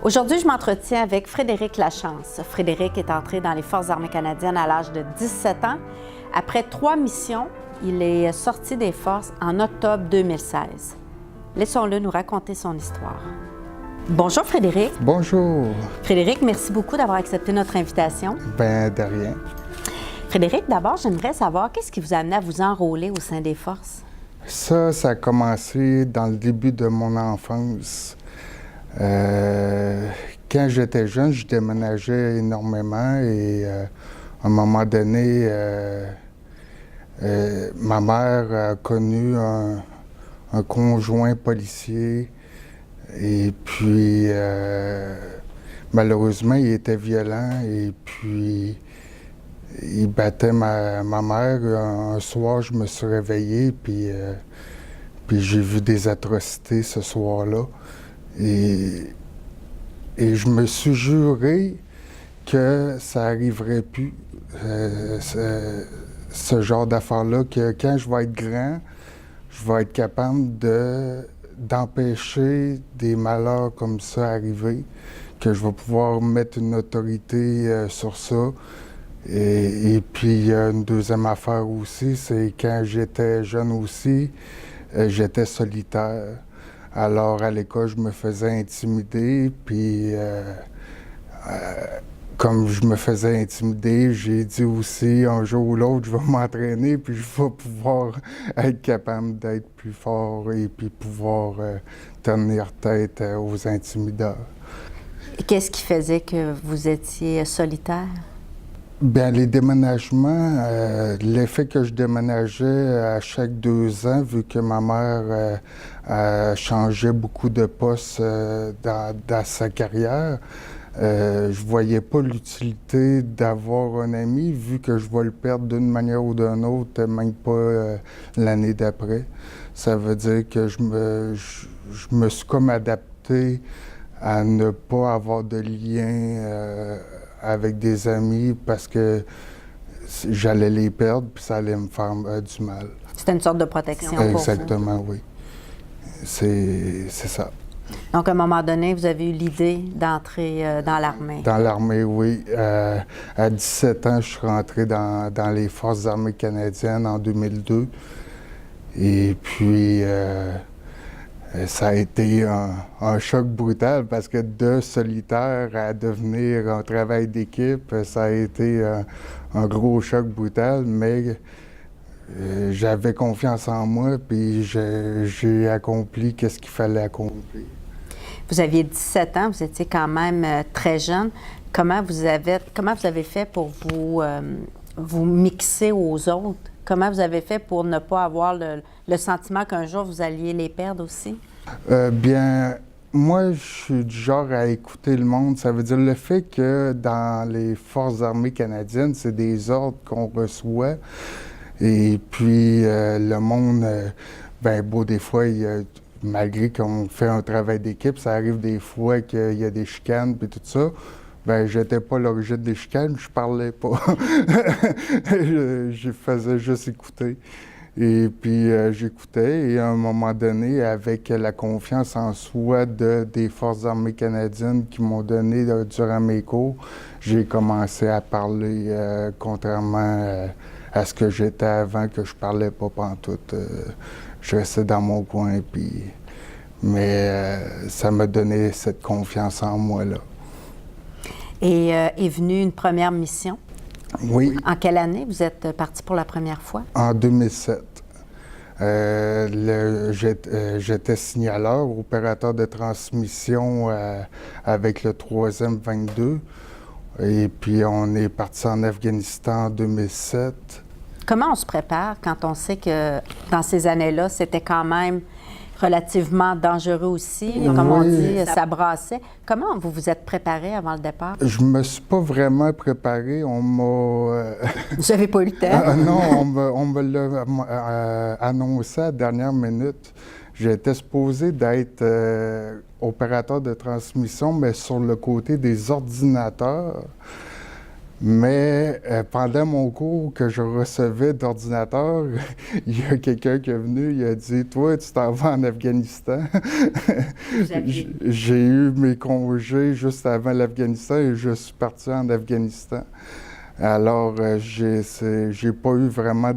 Aujourd'hui, je m'entretiens avec Frédéric Lachance. Frédéric est entré dans les Forces armées canadiennes à l'âge de 17 ans. Après 3 missions, il est sorti des forces en octobre 2016. Laissons-le nous raconter son histoire. Bonjour Frédéric. Bonjour. Frédéric, merci beaucoup d'avoir accepté notre invitation. Ben, de rien. Frédéric, d'abord, j'aimerais savoir qu'est-ce qui vous a amené à vous enrôler au sein des forces? Ça a commencé dans le début de mon enfance. Quand j'étais jeune, je déménageais énormément et à un moment donné, ma mère a connu un conjoint policier et puis malheureusement, il était violent et puis il battait ma mère. Un soir, je me suis réveillé puis j'ai vu des atrocités ce soir-là. Et je me suis juré que ça n'arriverait plus, ce genre d'affaires-là, que quand je vais être grand, je vais être capable d'empêcher des malheurs comme ça arriver, que je vais pouvoir mettre une autorité sur ça. Et puis, il y a une deuxième affaire aussi, c'est quand j'étais jeune aussi, j'étais solitaire. Alors, à l'école, je me faisais intimider, puis comme je me faisais intimider, j'ai dit aussi, un jour ou l'autre, je vais m'entraîner, puis je vais pouvoir être capable d'être plus fort et puis pouvoir tenir tête aux intimideurs. Et qu'est-ce qui faisait que vous étiez solitaire? Bien, les déménagements, l'effet que je déménageais à chaque 2 ans, vu que ma mère changeait beaucoup de postes dans sa carrière, je voyais pas l'utilité d'avoir un ami, vu que je vais le perdre d'une manière ou d'une autre, même pas l'année d'après. Ça veut dire que je me suis comme adapté à ne pas avoir de lien avec des amis parce que j'allais les perdre puis ça allait me faire du mal. C'était une sorte de protection pour vous. Exactement, oui. C'est ça. Donc, à un moment donné, vous avez eu l'idée d'entrer dans l'armée. Dans l'armée, oui. À 17 ans, je suis rentré dans les Forces armées canadiennes en 2002. Et puis, ça a été un choc brutal parce que de solitaire à devenir un travail d'équipe, ça a été un gros choc brutal, mais j'avais confiance en moi puis j'ai accompli ce qu'il fallait accomplir. Vous aviez 17 ans, vous étiez quand même très jeune. Comment vous avez fait pour vous mixer aux autres? Comment vous avez fait pour ne pas avoir le sentiment qu'un jour vous alliez les perdre aussi? Bien, moi, je suis du genre à écouter le monde. Ça veut dire le fait que dans les Forces armées canadiennes, c'est des ordres qu'on reçoit. Et puis, le monde, ben beau, des fois, malgré qu'on fait un travail d'équipe, ça arrive des fois qu'il y a des chicanes et tout ça. Ben, j'étais pas l'origine des chicanes, je parlais pas. je faisais juste écouter. Et puis, j'écoutais et à un moment donné, avec la confiance en soi des Forces armées canadiennes qui m'ont donné durant mes cours, j'ai commencé à parler, contrairement à ce que j'étais avant, que je parlais pas pantoute. Je restais dans mon coin, mais ça m'a donné cette confiance en moi, là. Et est venue une première mission? Oui. En quelle année vous êtes parti pour la première fois? En 2007. J'étais signaleur, opérateur de transmission avec le 3e 22. Et puis, on est parti en Afghanistan en 2007. Comment on se prépare quand on sait que dans ces années-là, c'était quand même relativement dangereux aussi? Comme on dit, ça brassait. Comment vous vous êtes préparé avant le départ? Je me suis pas vraiment préparé. On m'a... Vous n'avez pas eu le temps? Non, on me l'a annoncé à la dernière minute. J'étais supposé d'être opérateur de transmission, mais sur le côté des ordinateurs. Mais pendant mon cours que je recevais d'ordinateur, il y a quelqu'un qui est venu, il a dit « Toi, tu t'en vas en Afghanistan. » J'ai eu mes congés juste avant l'Afghanistan et je suis parti en Afghanistan. Alors, j'ai pas eu vraiment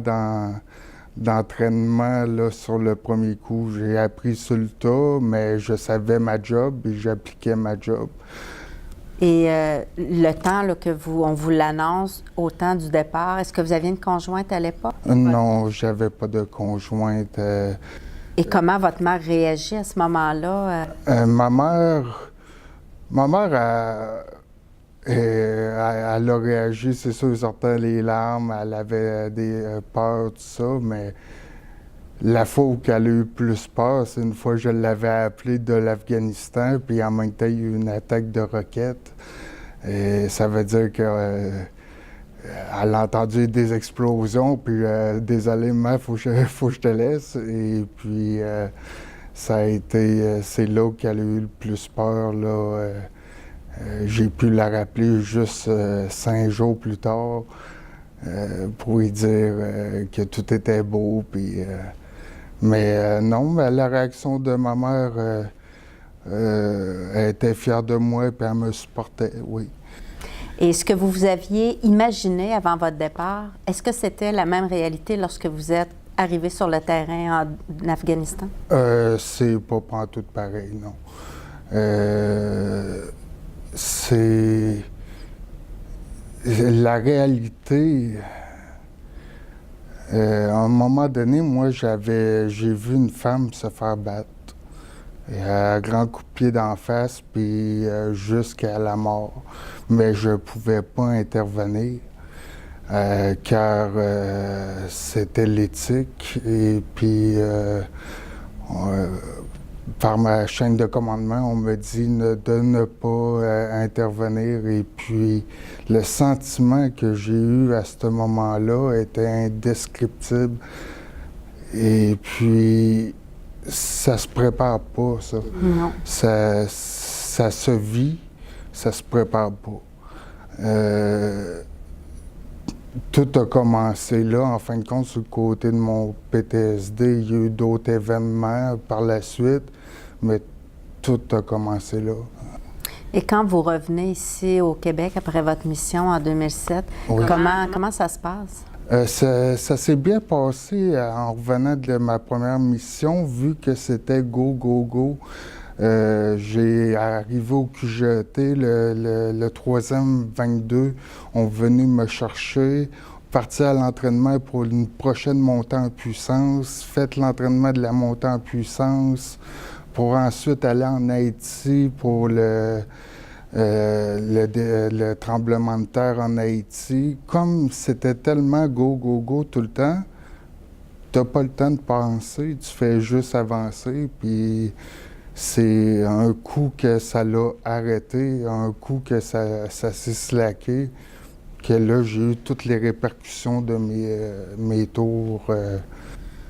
d'entraînement là, sur le premier coup. J'ai appris sur le tas, mais je savais ma job et j'appliquais ma job. Et le temps là, on vous l'annonce au temps du départ, est-ce que vous aviez une conjointe à l'époque? Non, j'avais pas de conjointe. Et comment votre mère réagit à ce moment-là? Ma mère, elle a réagi, c'est sûr, elle sortait les larmes, elle avait des peurs, tout ça, mais la fois où elle a eu plus peur, c'est une fois que je l'avais appelée de l'Afghanistan, puis en même temps, il y a eu une attaque de roquettes. Et ça veut dire qu'elle a entendu des explosions, puis désolé, maman, faut que je te laisse. Et puis, ça a été, c'est là qu'elle a eu le plus peur, là. J'ai pu la rappeler juste 5 jours plus tard pour lui dire que tout était beau, puis... Mais non, mais la réaction de ma mère, elle était fière de moi et elle me supportait, oui. Et ce que vous aviez imaginé avant votre départ, est-ce que c'était la même réalité lorsque vous êtes arrivé sur le terrain en Afghanistan? C'est pas pantoute pareil, non. C'est... La réalité... à un moment donné, moi, j'ai vu une femme se faire battre. Et un grand coup de pied d'en face, puis jusqu'à la mort. Mais je ne pouvais pas intervenir, car c'était l'éthique. Et puis, par ma chaîne de commandement, on me dit de ne pas intervenir. Et puis, le sentiment que j'ai eu à ce moment-là était indescriptible. Et puis, ça se prépare pas, ça. Non. Ça se vit, ça se prépare pas. Tout a commencé là, en fin de compte, sur le côté de mon PTSD. Il y a eu d'autres événements par la suite, mais tout a commencé là. Et quand vous revenez ici au Québec après votre mission en 2007, Oui. comment ça se passe? Ça s'est bien passé en revenant de ma première mission, vu que c'était go, go, go. J'ai arrivé au QGT, le 3e 22, on venait me chercher, parti à l'entraînement pour une prochaine montée en puissance, fait l'entraînement de la montée en puissance, pour ensuite aller en Haïti pour le tremblement de terre en Haïti. Comme c'était tellement go, go, go tout le temps, tu n'as pas le temps de penser, tu fais juste avancer, puis c'est un coup que ça l'a arrêté, un coup que ça s'est slacké, que là, j'ai eu toutes les répercussions de mes tours.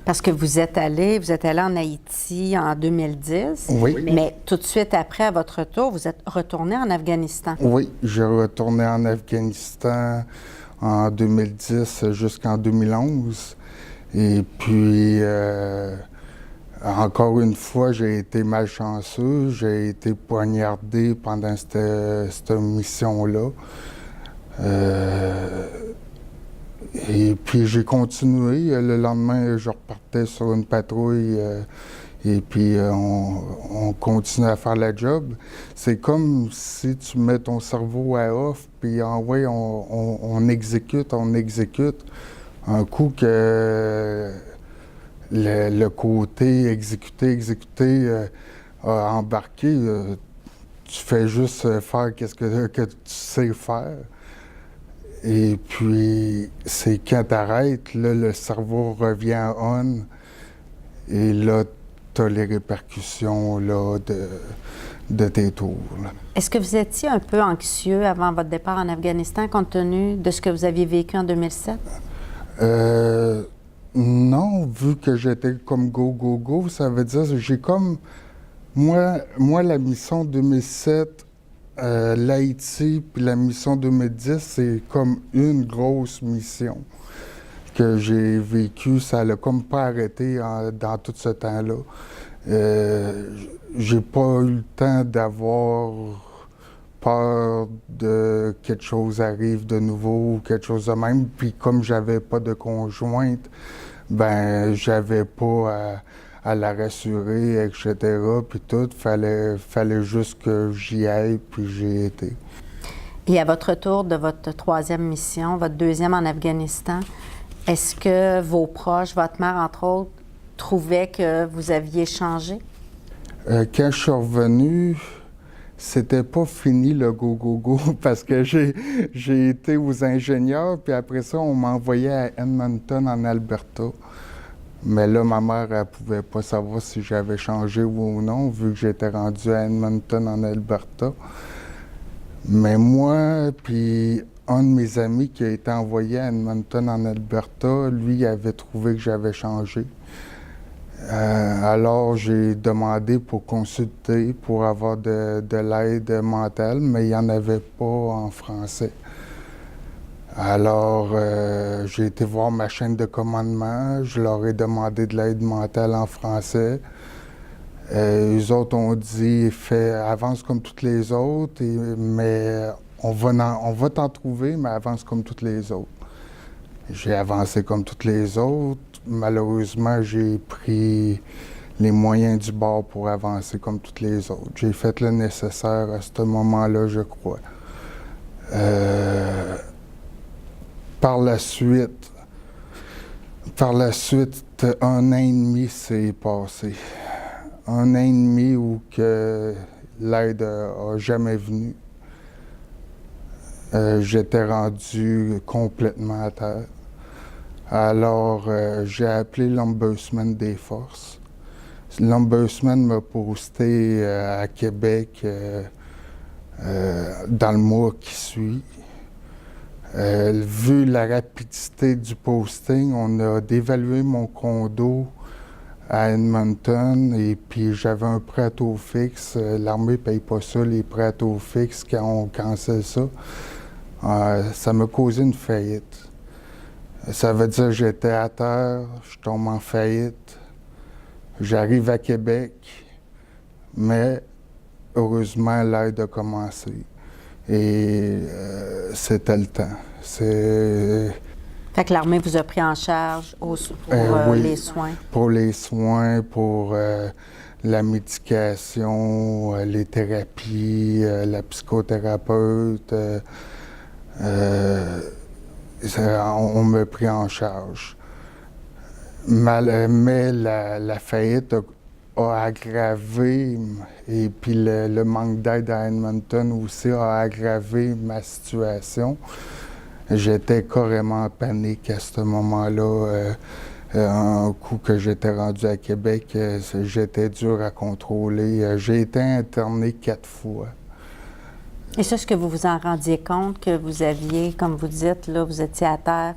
Parce que vous êtes allé en Haïti en 2010, Oui. Mais tout de suite après, à votre retour, vous êtes retourné en Afghanistan. Oui, j'ai retourné en Afghanistan en 2010 jusqu'en 2011. Et puis, encore une fois, j'ai été malchanceux, j'ai été poignardé pendant cette mission-là. Et puis j'ai continué. Le lendemain, je repartais sur une patrouille et puis on continue à faire la job. C'est comme si tu mets ton cerveau à off, puis ouais, on exécute. Un coup que le côté exécuter a embarqué, tu fais juste faire qu'est-ce que tu sais faire. Et puis, c'est quand t'arrêtes, là, le cerveau revient on, et là, t'as les répercussions là, de tes tours. Là. Est-ce que vous étiez un peu anxieux avant votre départ en Afghanistan, compte tenu de ce que vous aviez vécu en 2007? Non, vu que j'étais comme go, go, go, ça veut dire que j'ai comme... Moi, la mission 2007, l'Haïti puis la mission 2010, c'est comme une grosse mission que j'ai vécue. Ça l'a comme pas arrêté dans tout ce temps-là. J'ai pas eu le temps d'avoir peur de quelque chose arrive de nouveau ou quelque chose de même. Puis comme j'avais pas de conjointe, ben j'avais pas à la rassurer, etc. Puis tout, fallait juste que j'y aille, puis j'y été. Et à votre retour de votre troisième mission, votre deuxième en Afghanistan, est-ce que vos proches, votre mère entre autres, trouvaient que vous aviez changé? Quand je suis revenu, c'était pas fini le go-go-go parce que j'ai été aux ingénieurs, puis après ça, on m'a envoyé à Edmonton, en Alberta. Mais là, ma mère, elle pouvait pas savoir si j'avais changé ou non, vu que j'étais rendu à Edmonton, en Alberta. Mais moi, puis un de mes amis qui a été envoyé à Edmonton, en Alberta, lui, il avait trouvé que j'avais changé. Alors, j'ai demandé pour consulter, pour avoir de l'aide mentale, mais il n'y en avait pas en français. Alors, j'ai été voir ma chaîne de commandement, je leur ai demandé de l'aide mentale en français. Eux autres ont dit, avance comme toutes les autres, mais on va t'en trouver, mais avance comme toutes les autres. J'ai avancé comme toutes les autres. Malheureusement, j'ai pris les moyens du bord pour avancer comme toutes les autres. J'ai fait le nécessaire à ce moment-là, je crois. Par la suite, 1 an et demi s'est passé. 1 an et demi où que l'aide n'a jamais venu. J'étais rendu complètement à terre. Alors, j'ai appelé l'Ombudsman des Forces. L'Ombudsman m'a posté à Québec dans le mois qui suit. Vu la rapidité du posting, on a dévalué mon condo à Edmonton et puis j'avais un prêt à taux fixe. L'armée ne paye pas ça, les prêts à taux fixes, quand on cancelle ça. Ça m'a causé une faillite. Ça veut dire que j'étais à terre, je tombe en faillite, j'arrive à Québec, mais heureusement, l'aide a commencé. Et c'était le temps. Fait que l'armée vous a pris en charge pour oui, les soins? Pour les soins, pour la médication, les thérapies, la psychothérapeute. On m'a pris en charge. Mais la faillite a aggravé, et puis le manque d'aide à Edmonton aussi a aggravé ma situation. J'étais carrément en panique à ce moment-là. Un coup que j'étais rendu à Québec, j'étais dur à contrôler. J'ai été interné 4 fois. Et ça, est-ce que vous vous en rendiez compte que vous aviez, comme vous dites, là, vous étiez à terre?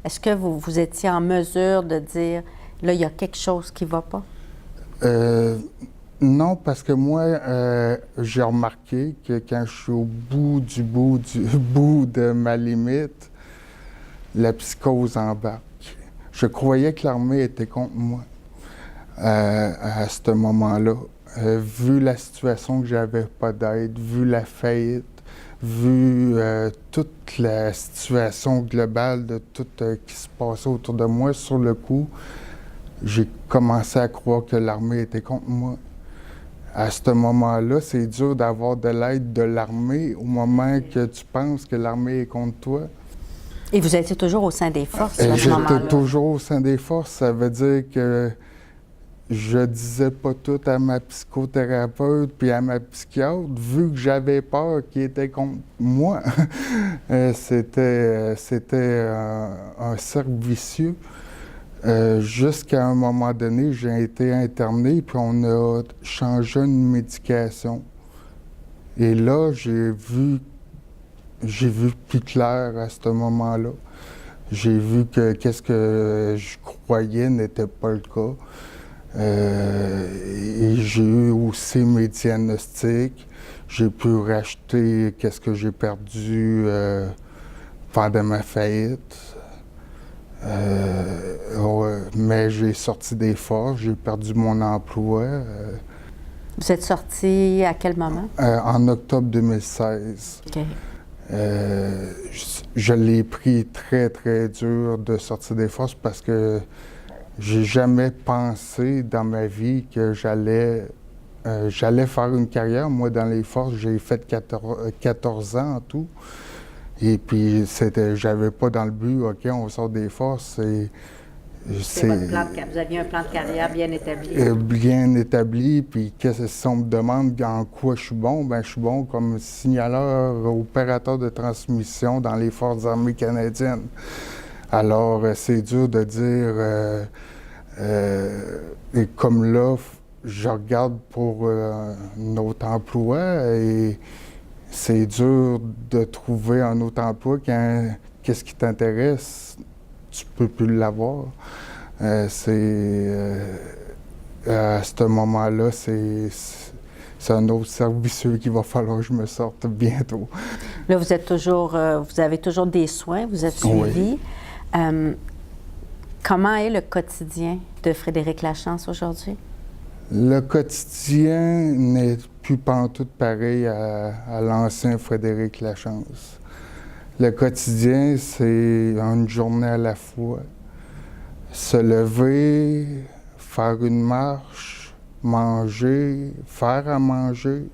Est-ce que vous étiez en mesure de dire, là, il y a quelque chose qui ne va pas? Non, parce que moi, j'ai remarqué que quand je suis au bout du bout de ma limite, la psychose embarque. Je croyais que l'armée était contre moi à ce moment-là. Vu la situation que j'avais pas d'aide, vu la faillite, vu toute la situation globale de tout qui se passait autour de moi, sur le coup, j'ai commencé à croire que l'armée était contre moi. À ce moment-là, c'est dur d'avoir de l'aide de l'armée au moment que tu penses que l'armée est contre toi. Et vous étiez toujours au sein des forces à ce moment-là? J'étais toujours au sein des forces. Ça veut dire que je disais pas tout à ma psychothérapeute puis à ma psychiatre, vu que j'avais peur qu'ils étaient contre moi. C'était un cercle vicieux. Jusqu'à un moment donné, j'ai été interné, puis on a changé une médication. Et là, j'ai vu plus clair à ce moment-là. J'ai vu que qu'est-ce que je croyais n'était pas le cas. Et j'ai eu aussi mes diagnostics. j'ai pu racheter qu'est-ce que j'ai perdu pendant ma faillite. Mais j'ai sorti des forces, j'ai perdu mon emploi. Vous êtes sorti à quel moment? En octobre 2016. OK. Je l'ai pris très, très dur de sortir des forces parce que j'ai jamais pensé dans ma vie que j'allais faire une carrière. Moi, dans les forces, j'ai fait 14 ans en tout. Et puis, j'avais pas dans le but, OK, on sort des forces. Vous aviez un plan de carrière bien établi. Bien établi, puis si on me demande en quoi je suis bon, ben je suis bon comme signaleur, opérateur de transmission dans les Forces armées canadiennes. Alors, c'est dur de dire, et comme là, je regarde pour un autre emploi, et c'est dur de trouver un autre emploi quand qu'est-ce qui t'intéresse, tu peux plus l'avoir. À ce moment-là, c'est un autre servicieux qu'il va falloir que je me sorte bientôt. Là, vous avez toujours des soins, vous êtes suivi. Oui. Comment est le quotidien de Frédéric Lachance aujourd'hui? Le quotidien n'est plus pantoute pareil à l'ancien Frédéric Lachance. Le quotidien, c'est une journée à la fois. Se lever, faire une marche, manger, faire à manger,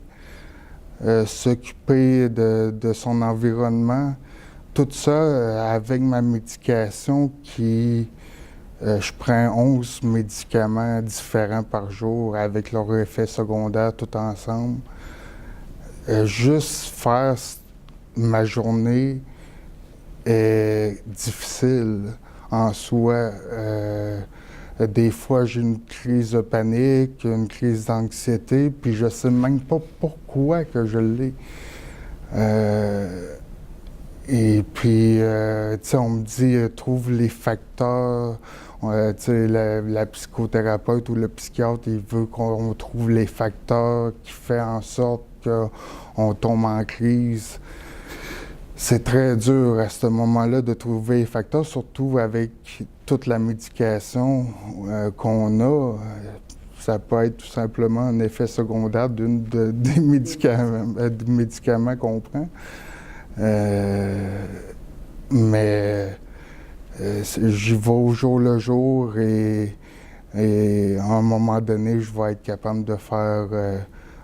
s'occuper de son environnement. Tout ça avec ma médication qui... je prends 11 médicaments différents par jour avec leurs effets secondaires tout ensemble. Juste faire ma journée est difficile en soi. Des fois, j'ai une crise de panique, une crise d'anxiété, puis je sais même pas pourquoi que je l'ai. Et puis, tu sais, on me dit, trouve les facteurs. Tu sais, la psychothérapeute ou le psychiatre, il veut qu'on trouve les facteurs qui font en sorte qu'on tombe en crise. C'est très dur à ce moment-là de trouver les facteurs, surtout avec toute la médication qu'on a. Ça peut être tout simplement un effet secondaire des médicaments qu'on prend. Mais j'y vais au jour le jour et à un moment donné, je vais être capable de faire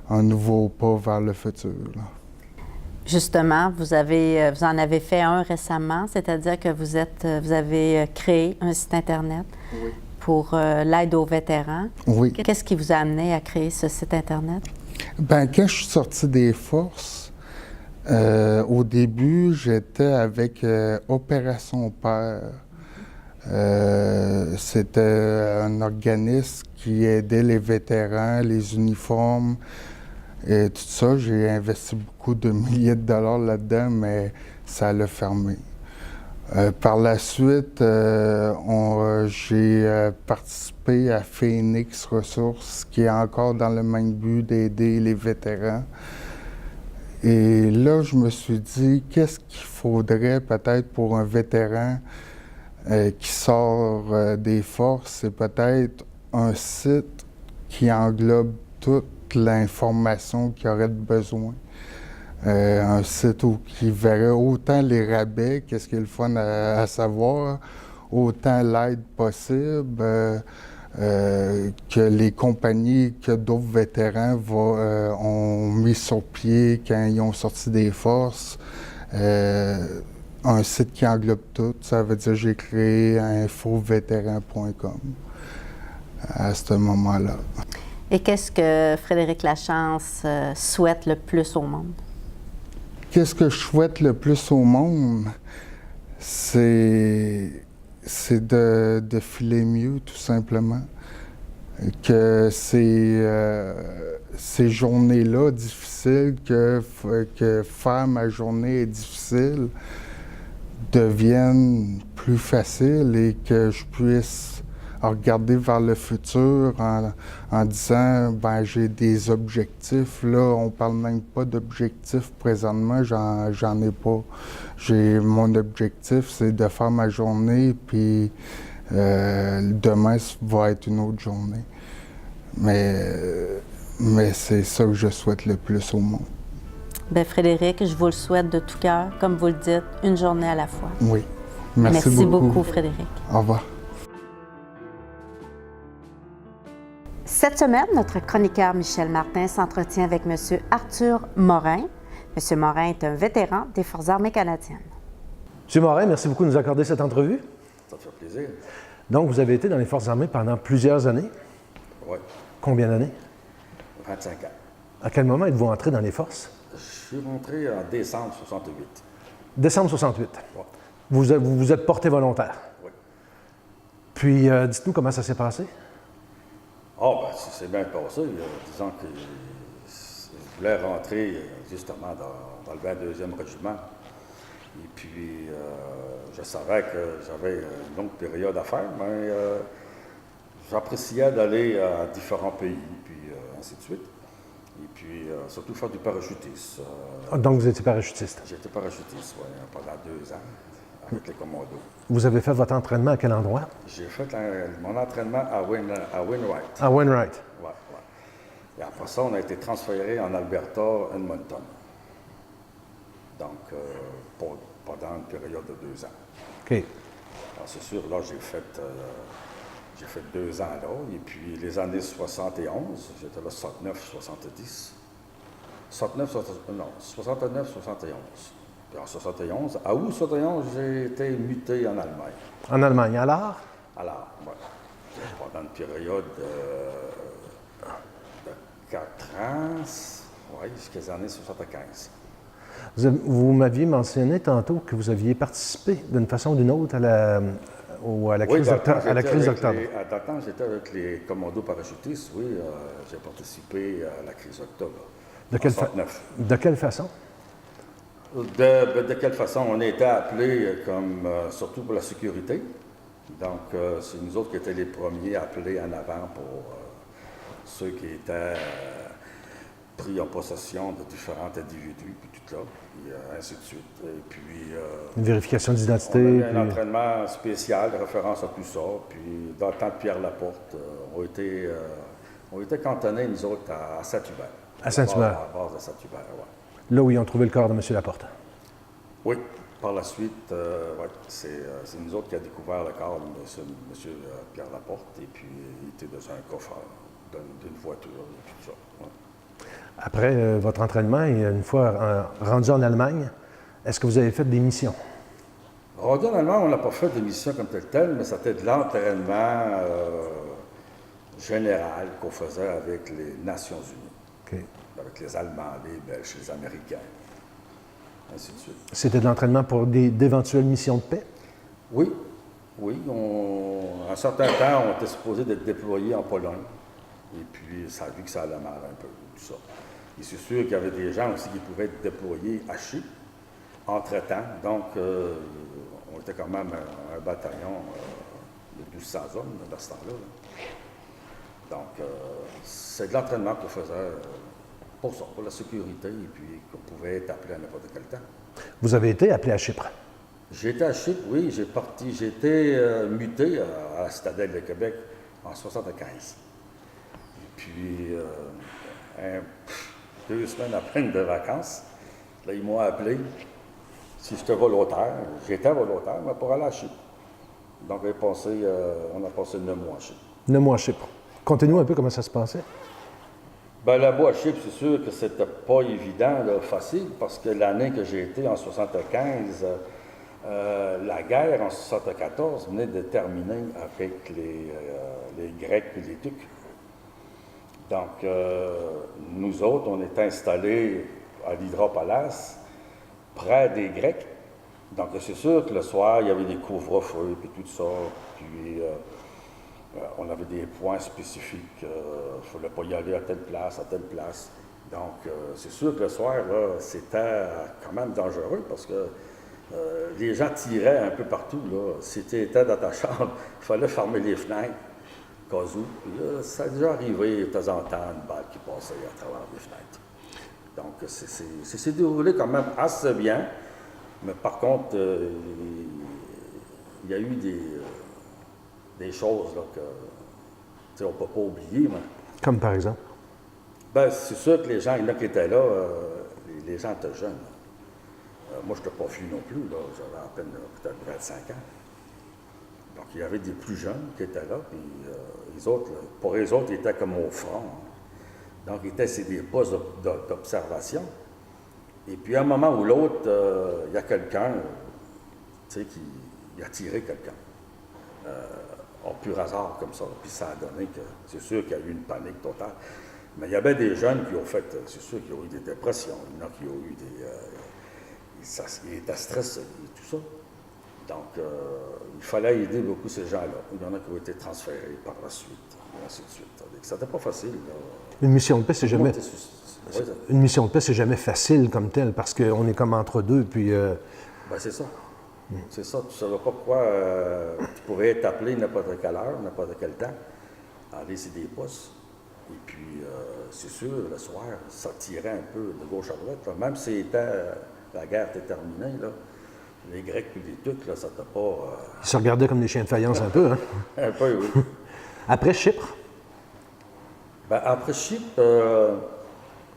un nouveau pas vers le futur. Là. Justement, vous en avez fait un récemment, c'est-à-dire que vous avez créé un site Internet pour l'aide aux vétérans. Oui. Qu'est-ce qui vous a amené à créer ce site Internet? Bien, quand je suis sorti des forces, au début, j'étais avec Opération Père. C'était un organisme qui aidait les vétérans, les uniformes et tout ça. J'ai investi beaucoup de milliers de dollars là-dedans, mais ça l'a fermé. Par la suite, j'ai participé à Phoenix Ressources, qui est encore dans le même but d'aider les vétérans. Et là, je me suis dit, qu'est-ce qu'il faudrait peut-être pour un vétéran qui sort des forces? C'est peut-être un site qui englobe toute l'information qu'il aurait besoin. Un site qui verrait autant les rabais, qu'est-ce qui est le fun à savoir, autant l'aide possible, que les compagnies, que d'autres vétérans ont mis sur pied quand ils ont sorti des forces. Un site qui englobe tout, ça veut dire que j'ai créé infovétéran.com à ce moment-là. Et qu'est-ce que Frédéric Lachance souhaite le plus au monde? Qu'est-ce que je souhaite le plus au monde? C'est de filer mieux, tout simplement. Que ces journées-là difficiles, que faire ma journée est difficile, deviennent plus faciles et que je puisse regarder vers le futur en disant, ben j'ai des objectifs. Là, on parle même pas d'objectifs présentement, j'en ai pas. Mon objectif, c'est de faire ma journée, puis demain va être une autre journée. Mais c'est ça que je souhaite le plus au monde. Bien, Frédéric, je vous le souhaite de tout cœur, comme vous le dites, une journée à la fois. Oui. Merci beaucoup, Frédéric. Au revoir. Cette semaine, notre chroniqueur Michel Martin s'entretient avec M. Arthur Morin. M. Morin est un vétéran des Forces armées canadiennes. M. Morin, merci beaucoup de nous accorder cette entrevue. Ça fait plaisir. Donc, vous avez été dans les Forces armées pendant plusieurs années. Oui. Combien d'années? 25 ans. À quel moment êtes-vous entré dans les forces? Je suis rentré en décembre 68. Décembre 68. Oui. Vous vous êtes porté volontaire. Oui. Puis, dites-nous comment ça s'est passé? Ben, ça s'est bien passé. Disons que je voulais rentrer justement dans le 22e régiment. Et puis, je savais que j'avais une longue période à faire, mais j'appréciais d'aller à différents pays, puis ainsi de suite. Et puis, surtout faire du parachutisme. Donc, vous étiez parachutiste. J'étais parachutiste, oui, pendant 2 ans, avec les commandos. Vous avez fait votre entraînement à quel endroit? J'ai fait mon entraînement à Wainwright. À Wainwright. Oui, oui. Et après ça, on a été transféré en Alberta, Edmonton. Donc, pendant une période de 2 ans. OK. Alors, c'est sûr, là, j'ai fait 2 ans là. Et puis, les années 71, j'étais là 69, 70. 69, 71. Puis en 71, à août 71, j'ai été muté en Allemagne. En Allemagne. Alors? Alors, oui. Pendant une période de 4 ans, oui, jusqu'à les années 75. Vous m'aviez mentionné tantôt que vous aviez participé d'une façon ou d'une autre à la crise d'octobre. À temps, j'étais avec les commandos parachutistes, oui. J'ai participé à la crise d'octobre. De quelle façon? De quelle façon? On a été appelés comme, surtout pour la sécurité. Donc, c'est nous autres qui étions les premiers appelés en avant pour ceux qui étaient pris en possession de différents individus, puis tout là, puis ainsi de suite. Et puis... une vérification d'identité. On a eu un entraînement spécial, de référence à tout ça. Puis, dans le temps de Pierre Laporte, on était cantonnés, nous autres, à Saint-Hubert. À Saint-Hubert. À la base de Saint-Hubert, oui. Là où ils ont trouvé le corps de M. Laporte. Oui. Par la suite, ouais, c'est nous autres qui avons découvert le corps de M. Pierre Laporte. Et puis, il était dans un coffre d'une voiture, et tout ça. Ouais. Après votre entraînement, et une fois rendu en Allemagne, est-ce que vous avez fait des missions? Rendu en Allemagne, on n'a pas fait de missions comme telle, mais c'était de l'entraînement général qu'on faisait avec les Nations Unies. Okay. Avec les Allemands, les Belges, les Américains, ainsi de suite. C'était de l'entraînement pour d'éventuelles missions de paix? Oui, oui. À un certain temps, on était supposé d'être déployés en Pologne. Et puis, ça a vu que ça allait mal un peu, tout ça. Et c'est sûr qu'il y avait des gens aussi qui pouvaient être déployés à Chypre, entre-temps. Donc, on était quand même un bataillon de 1200 hommes dans ce temps-là. Donc, c'est de l'entraînement qu'on faisait pour ça, pour la sécurité, et puis qu'on pouvait être appelé à n'importe quel temps. Vous avez été appelé à Chypre? J'ai été à Chypre, oui. J'ai été muté à la Citadelle de Québec en 1975. Et puis, 2 semaines après une de vacances, là, ils m'ont appelé si j'étais volontaire. J'étais volontaire, mais pour aller à Chypre. Donc, on a passé 9 mois à Chypre. 9 mois à Chypre. Contez-nous un peu comment ça se passait. Bien, là-bas à Chypre, c'est sûr que c'était pas évident, là, facile, parce que l'année que j'ai été, en 1975, la guerre en 1974 venait de terminer avec les Grecs et les Turcs. Donc, nous autres, on était installés à l'Hydropalace, près des Grecs. Donc, c'est sûr que le soir, il y avait des couvre-feux et tout ça. Puis, on avait des points spécifiques. Il ne fallait pas y aller à telle place, à telle place. Donc, c'est sûr que le soir, là, c'était quand même dangereux parce que les gens tiraient un peu partout. Là. Si tu étais dans ta chambre, il fallait fermer les fenêtres. cas où. Puis ça a déjà arrivé de temps en temps, une balle qui passait à travers les fenêtres. Donc, c'est s'est déroulé quand même assez bien. Mais par contre, il y a eu des choses là, que on ne peut pas oublier. Mais, Comme par exemple? ben, c'est sûr que les gens, il y en a qui étaient là, les gens étaient jeunes. Moi, je n'étais pas vieux non plus, là. J'avais à peine peut-être 25 ans. Donc, il y avait des plus jeunes qui étaient là, puis les autres, là, pour les autres, ils étaient comme au front. Hein. Donc, ils étaient sur des postes d'observation. Et puis, à un moment ou l'autre, il y a quelqu'un, tu sais, qui a tiré quelqu'un. En pur hasard, comme ça. Puis, ça a donné que, c'est sûr qu'il y a eu une panique totale. Mais il y avait des jeunes qui ont fait, c'est sûr qu'ils ont eu des dépressions. Il y en a qui ont eu ils étaient stressés et tout ça. Donc, il fallait aider beaucoup ces gens-là. Il y en a qui ont été transférés par la suite, et ainsi de suite. C'était pas facile. Là. Une mission de paix, c'est jamais... Oui, Une mission de paix, c'est jamais facile comme telle, parce qu'on est comme entre deux, puis... ben, c'est ça. C'est ça. Tu ne savais pas pourquoi tu pourrais être appelé n'importe quelle heure, n'importe quel temps, à aller sur des postes. Et puis, c'est sûr, le soir, ça tirait un peu de gauche à droite. Là. Même si la guerre était terminée, là, les Grecs et les Turcs, là, ça n'était pas... Ils se regardaient comme des chiens de faïence un peu, hein? Un peu, oui. Après Chypre? Ben, après Chypre,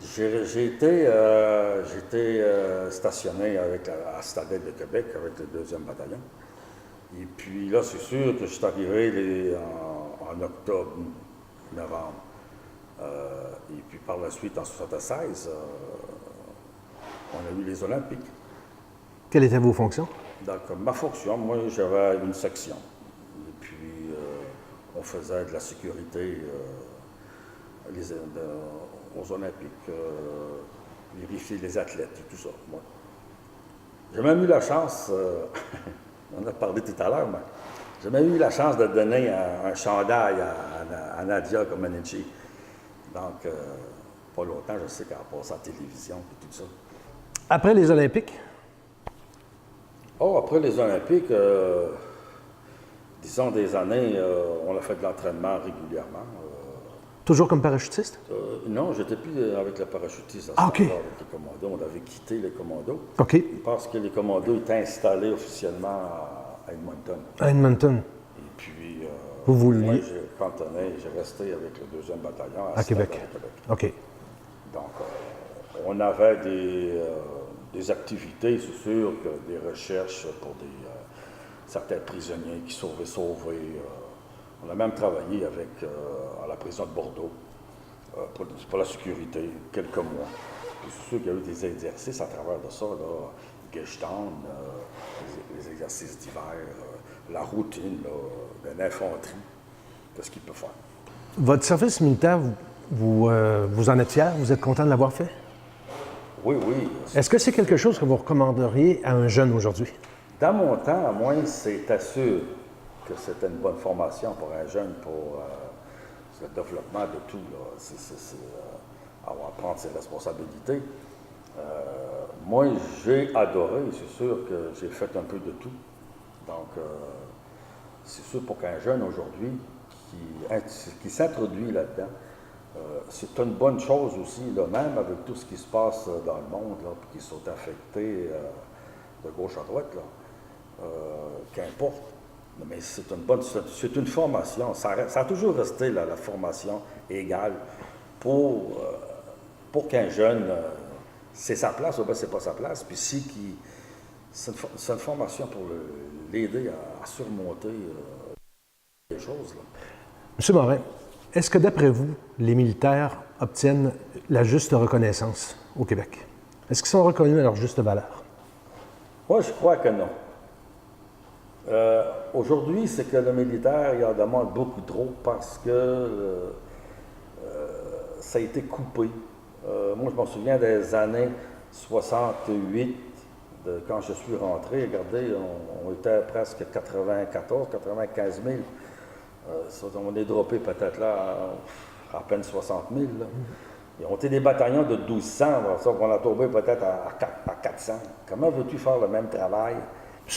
j'ai été stationné à Stadelle de Québec avec le 2e bataillon. Et puis là, c'est sûr que je suis arrivé en octobre, novembre. Et puis par la suite, en 1976, on a eu les Olympiques. Quelles étaient vos fonctions? Donc, ma fonction, moi, j'avais une section. Et puis, on faisait de la sécurité aux Olympiques, vérifier les athlètes et tout ça. Moi. J'ai même eu la chance, on en a parlé tout à l'heure, mais j'ai même eu la chance de donner un chandail à Nadia Comaneci. Donc, pas longtemps, je sais qu'elle a passé à la télévision et tout ça. Après les Olympiques? Oh, après les Olympiques, disons des années, on a fait de l'entraînement régulièrement. Toujours comme parachutiste? Non, j'étais plus avec le parachutiste. OK. Avec les commandos. On avait quitté les commandos. OK. Parce que les commandos étaient installés officiellement à Edmonton. À Edmonton. Et puis, Vous vouliez... moi, j'ai cantonné, j'ai resté avec le 2e bataillon À Québec. OK. Donc, on avait des activités, c'est sûr, que des recherches pour certains prisonniers qui sauvaient. On a même travaillé à la prison de Bordeaux pour la sécurité, quelques mois. Puis c'est sûr qu'il y a eu des exercices à travers de ça, là, Geshtown, les exercices d'hiver, la routine de l'infanterie, de ce qu'il peut faire. Votre service militaire, vous en êtes fier? Vous êtes content de l'avoir fait? Oui, oui. Est-ce que c'est quelque chose que vous recommanderiez à un jeune aujourd'hui? Dans mon temps, moi, c'était sûr que c'était une bonne formation pour un jeune pour le développement de tout. Avoir à prendre ses responsabilités. Moi, j'ai adoré, c'est sûr que j'ai fait un peu de tout. Donc, c'est sûr pour qu'un jeune aujourd'hui qui s'introduit là-dedans, c'est une bonne chose aussi, là, même avec tout ce qui se passe dans le monde, là, puis qui sont affectés de gauche à droite, là, qu'importe. Mais c'est une formation. Ça a toujours resté la formation égale pour qu'un jeune, c'est sa place ou bien c'est pas sa place. Puis c'est une formation pour l'aider à surmonter des choses. Là. M. Morin, est-ce que d'après vous, les militaires obtiennent la juste reconnaissance au Québec? Est-ce qu'ils sont reconnus à leur juste valeur? Moi, je crois que non. Aujourd'hui, c'est que le militaire, il en demande beaucoup trop parce que ça a été coupé. Moi, je me souviens des années 68, quand je suis rentré. Regardez, on était presque 95 000. On est droppé peut-être là à peine 60 000. Là. Ils ont été des bataillons de 1200, on a tombé peut-être à 400. Comment veux-tu faire le même travail? M.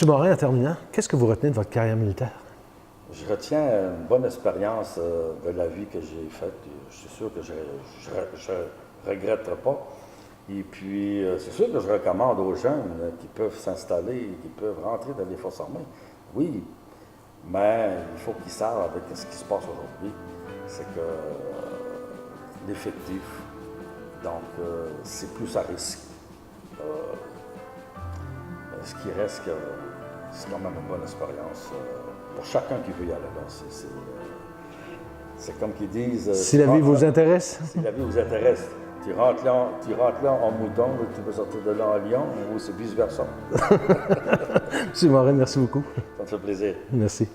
Morin, en terminant, qu'est-ce que vous retenez de votre carrière militaire? je retiens une bonne expérience de la vie que j'ai faite. Je suis sûr que je ne regretterai pas. Et puis, c'est sûr que je recommande aux jeunes qui peuvent s'installer, qui peuvent rentrer dans les forces armées. Oui, mais il faut qu'ils savent avec ce qui se passe aujourd'hui, c'est que l'effectif, donc c'est plus à risque. Ce qui reste, c'est quand même une bonne expérience pour chacun qui veut y aller là. C'est comme qu'ils disent... Si la vie vous intéresse? Si la vie vous intéresse. Tu rentres là en mouton, tu peux sortir de là en lion, ou c'est vice-versa. M. Morin, merci beaucoup. Ça me fait plaisir. Merci.